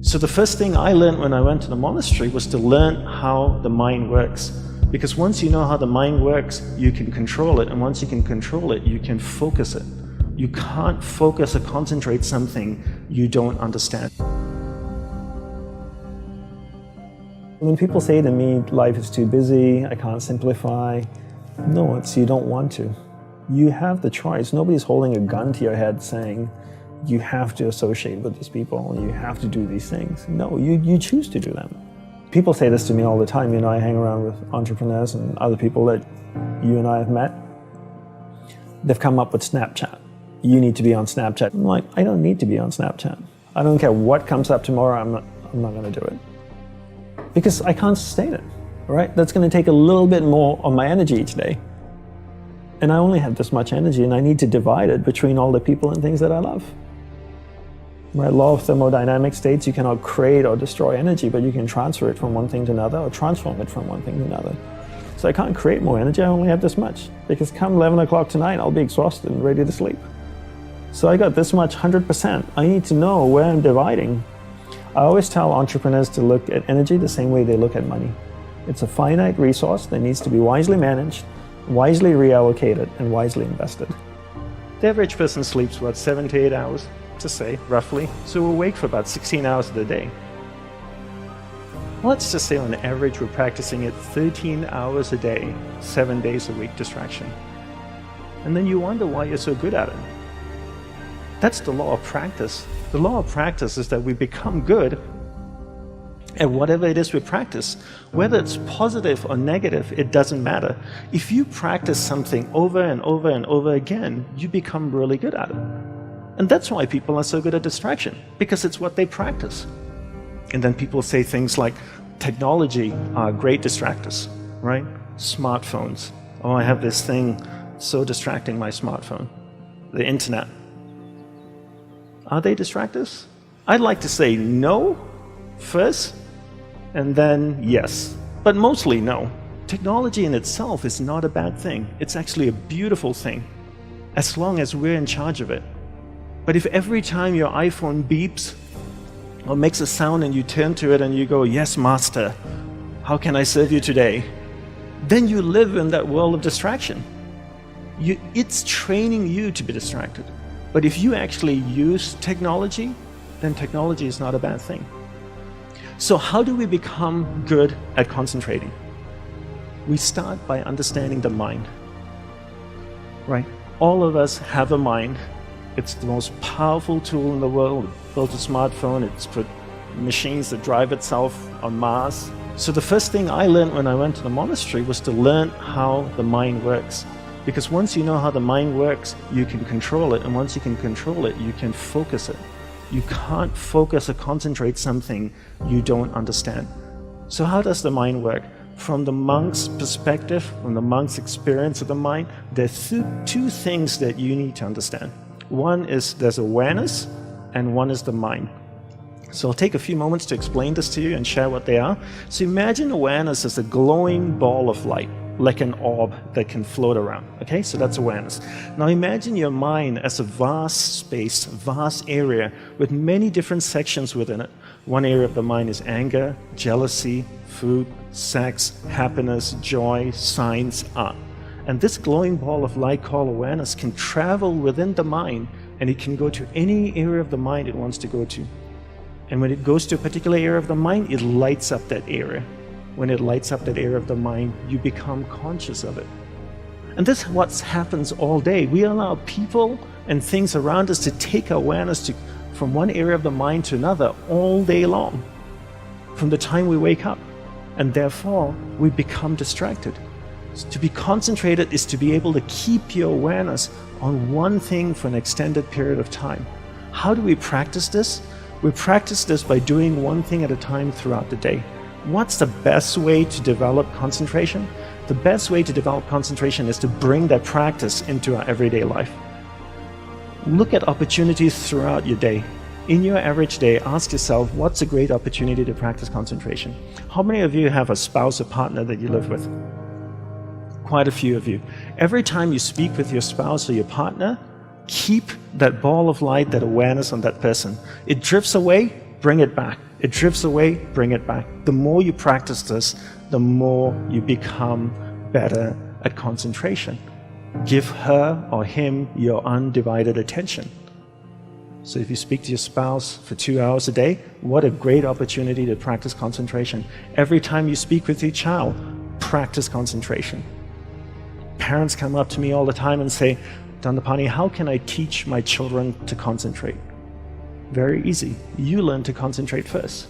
So the first thing I learned when I went to the monastery was to learn how the mind works. Because once you know how the mind works, you can control it. And once you can control it, you can focus it. You can't focus or concentrate something you don't understand. When people say to me, life is too busy, I can't simplify, no, it's you don't want to. You have the choice. Nobody's holding a gun to your head saying, you have to associate with these people, you have to do these things. No, you choose to do them. People say this to me all the time. You know, I hang around with entrepreneurs and other people that you and I have met. They've come up with Snapchat. You need to be on Snapchat. I'm like, I don't need to be on Snapchat. I don't care what comes up tomorrow, I'm not going to do it. Because I can't sustain it, right? That's going to take a little bit more of my energy each day. And I only have this much energy, and I need to divide it between all the people and things that I love. Right? Law of thermodynamics states you cannot create or destroy energy, but you can transfer it from one thing to another or transform it from one thing to another. So I can't create more energy, I only have this much. Because come 11 o'clock tonight, I'll be exhausted and ready to sleep. So I got this much, 100%. I need to know where I'm dividing. I always tell entrepreneurs to look at energy the same way they look at money. It's a finite resource that needs to be wisely managed, wisely reallocated, and wisely invested. The average person sleeps, what, 7 to 8 hours, to say, roughly. So we're awake for about 16 hours of the day. Let's just say on average we're practicing it 13 hours a day, 7 days a week distraction. And then you wonder why you're so good at it. That's the law of practice. The law of practice is that we become good at whatever it is we practice. Whether it's positive or negative, it doesn't matter. If you practice something over and over and over again, you become really good at it. And that's why people are so good at distraction, because it's what they practice. And then people say things like, technology are great distractors, right? Smartphones. Oh, I have this thing so distracting, my smartphone. The internet. Are they distractors? I'd like to say no first, and then yes. But mostly no. Technology in itself is not a bad thing. It's actually a beautiful thing, as long as we're in charge of it. But if every time your iPhone beeps or makes a sound and you turn to it and you go, yes, master, how can I serve you today? Then you live in that world of distraction. It's training you to be distracted. But if you actually use technology, then technology is not a bad thing. So how do we become good at concentrating? We start by understanding the mind, right? All of us have a mind. It's the most powerful tool in the world. It built a smartphone, it's put machines that drive itself on Mars. So the first thing I learned when I went to the monastery was to learn how the mind works. Because once you know how the mind works, you can control it. And once you can control it, you can focus it. You can't focus or concentrate something you don't understand. So how does the mind work? From the monk's perspective, from the monk's experience of the mind, there's two things that you need to understand. One is there's awareness, and one is the mind. So I'll take a few moments to explain this to you and share what they are. So imagine awareness as a glowing ball of light, like an orb that can float around. Okay, so that's awareness. Now imagine your mind as a vast space, vast area with many different sections within it. One area of the mind is anger, jealousy, food, sex, happiness, joy, science, art. And this glowing ball of light called awareness can travel within the mind, and it can go to any area of the mind it wants to go to. And when it goes to a particular area of the mind, it lights up that area. When it lights up that area of the mind, you become conscious of it. And this is what happens all day. We allow people and things around us to take awareness from one area of the mind to another all day long, from the time we wake up. And therefore, we become distracted. So to be concentrated is to be able to keep your awareness on one thing for an extended period of time. How do we practice this? We practice this by doing one thing at a time throughout the day. What's the best way to develop concentration? The best way to develop concentration is to bring that practice into our everyday life. Look at opportunities throughout your day. In your average day, ask yourself, what's a great opportunity to practice concentration? How many of you have a spouse or partner that you live with? Quite a few of you. Every time you speak with your spouse or your partner, keep that ball of light, that awareness on that person. It drifts away, bring it back. It drifts away, bring it back. The more you practice this, the more you become better at concentration. Give her or him your undivided attention. So if you speak to your spouse for 2 hours a day, what a great opportunity to practice concentration. Every time you speak with your child, practice concentration. Parents come up to me all the time and say, Dandapani, how can I teach my children to concentrate? Very easy. You learn to concentrate first.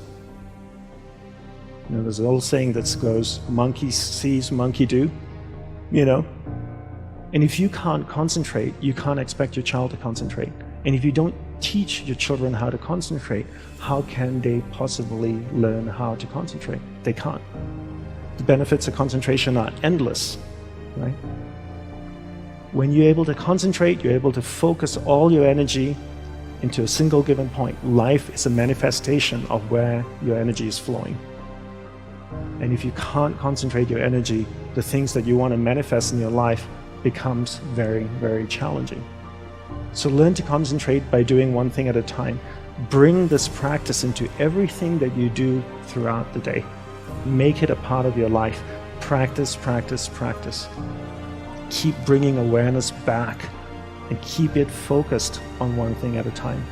There's an old saying that goes, monkey sees, monkey do, And if you can't concentrate, you can't expect your child to concentrate. And if you don't teach your children how to concentrate, how can they possibly learn how to concentrate? They can't. The benefits of concentration are endless, right? When you're able to concentrate, you're able to focus all your energy into a single given point. Life is a manifestation of where your energy is flowing. And if you can't concentrate your energy, the things that you want to manifest in your life becomes very, very challenging. So learn to concentrate by doing one thing at a time. Bring this practice into everything that you do throughout the day. Make it a part of your life. Practice, practice, practice. Keep bringing awareness back and keep it focused on one thing at a time.